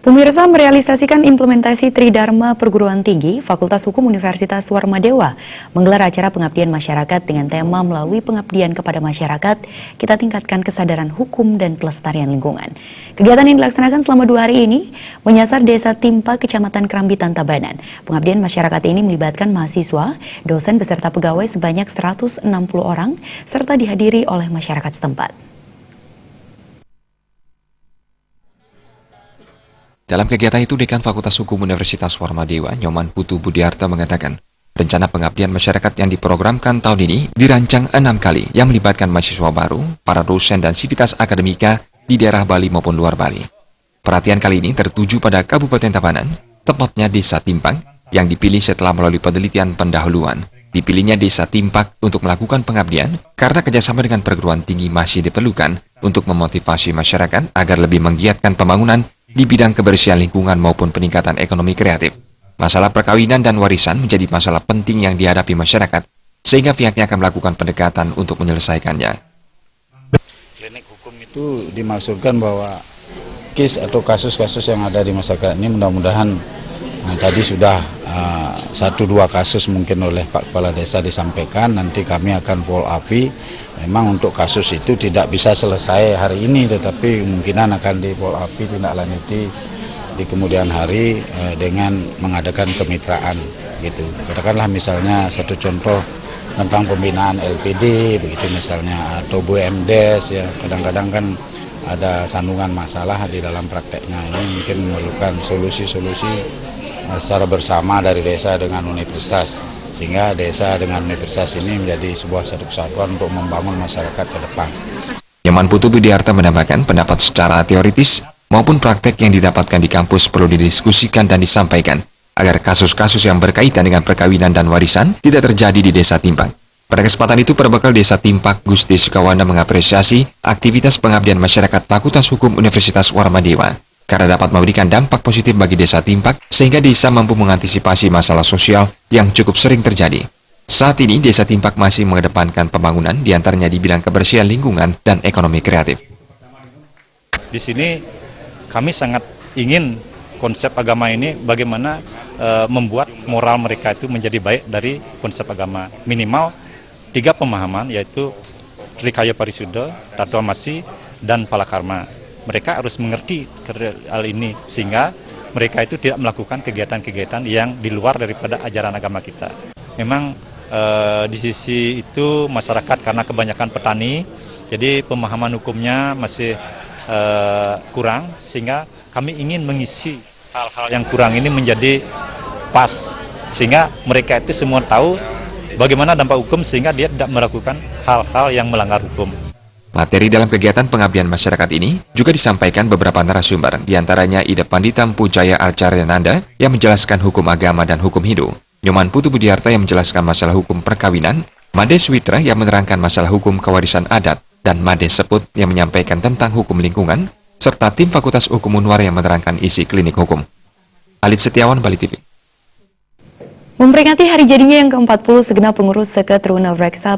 Pemirsa, merealisasikan implementasi Tridharma Perguruan Tinggi, Fakultas Hukum Universitas Warmadewa menggelar acara pengabdian masyarakat dengan tema melalui pengabdian kepada masyarakat, kita tingkatkan kesadaran hukum dan pelestarian lingkungan. Kegiatan yang dilaksanakan selama 2 hari ini menyasar Desa Timpak, Kecamatan Kerambitan, Tabanan. Pengabdian masyarakat ini melibatkan mahasiswa, dosen beserta pegawai sebanyak 160 orang, serta dihadiri oleh masyarakat setempat. Dalam kegiatan itu, Dekan Fakultas Hukum Universitas Warmadewa, Nyoman Putu Budiarta mengatakan, rencana pengabdian masyarakat yang diprogramkan tahun ini dirancang 6 kali yang melibatkan mahasiswa baru, para dosen dan sivitas akademika di daerah Bali maupun luar Bali. Perhatian kali ini tertuju pada Kabupaten Tabanan, tepatnya Desa Timpak, yang dipilih setelah melalui penelitian pendahuluan. Dipilihnya Desa Timpak untuk melakukan pengabdian karena kerjasama dengan perguruan tinggi masih diperlukan untuk memotivasi masyarakat agar lebih menggiatkan pembangunan di bidang kebersihan lingkungan maupun peningkatan ekonomi kreatif. Masalah perkawinan dan warisan menjadi masalah penting yang dihadapi masyarakat, sehingga pihaknya akan melakukan pendekatan untuk menyelesaikannya. Klinik hukum itu dimaksudkan bahwa kes atau kasus-kasus yang ada di masyarakat ini mudah-mudahan tadi sudah 1-2 kasus mungkin oleh Pak Kepala Desa disampaikan, nanti kami akan follow up. Memang untuk kasus itu tidak bisa selesai hari ini, tetapi kemungkinan akan di follow up tindak lanjuti di kemudian hari dengan mengadakan kemitraan gitu. Katakanlah misalnya satu contoh tentang pembinaan LPD begitu misalnya, atau BUMDes ya, kadang-kadang kan ada sandungan masalah di dalam prakteknya. Ini mungkin memerlukan solusi-solusi secara bersama dari desa dengan universitas, sehingga desa dengan universitas ini menjadi sebuah satu kesatuan untuk membangun masyarakat ke depan. Nyoman Putu Budiarta menambahkan pendapat secara teoritis maupun praktek yang didapatkan di kampus perlu didiskusikan dan disampaikan agar kasus-kasus yang berkaitan dengan perkawinan dan warisan tidak terjadi di Desa Timpak. Pada kesempatan itu, Perbekal Desa Timpak, Gusti Sukawana mengapresiasi aktivitas pengabdian masyarakat Fakultas Hukum Universitas Warmadewa karena dapat memberikan dampak positif bagi Desa Timpak sehingga desa mampu mengantisipasi masalah sosial yang cukup sering terjadi. Saat ini, Desa Timpak masih mengedepankan pembangunan diantaranya di bidang kebersihan lingkungan dan ekonomi kreatif. Di sini kami sangat ingin konsep agama ini bagaimana membuat moral mereka itu menjadi baik dari konsep agama. Minimal 3 pemahaman, yaitu Trikaya Parisuddha, Tattva Masi, dan Palakarma. Mereka harus mengerti hal ini sehingga mereka itu tidak melakukan kegiatan-kegiatan yang di luar daripada ajaran agama kita. Memang di sisi itu masyarakat karena kebanyakan petani, jadi pemahaman hukumnya masih kurang, sehingga kami ingin mengisi hal-hal yang kurang ini menjadi pas, sehingga mereka itu semua tahu bagaimana dampak hukum sehingga dia tidak melakukan hal-hal yang melanggar hukum. Materi dalam kegiatan pengabdian masyarakat ini juga disampaikan beberapa narasumber, diantaranya Ida Pandita Mpujaya Arcaryananda yang menjelaskan hukum agama dan hukum Hindu, Nyoman Putu Budiarta yang menjelaskan masalah hukum perkawinan, Made Switra yang menerangkan masalah hukum kewarisan adat, dan Made Seput yang menyampaikan tentang hukum lingkungan, serta tim Fakultas Hukum Unwar yang menerangkan isi klinik hukum. Alit Setiawan, Bali TV. Memperingati hari jadinya yang ke-40 segenap pengurus Seket Runa Reksa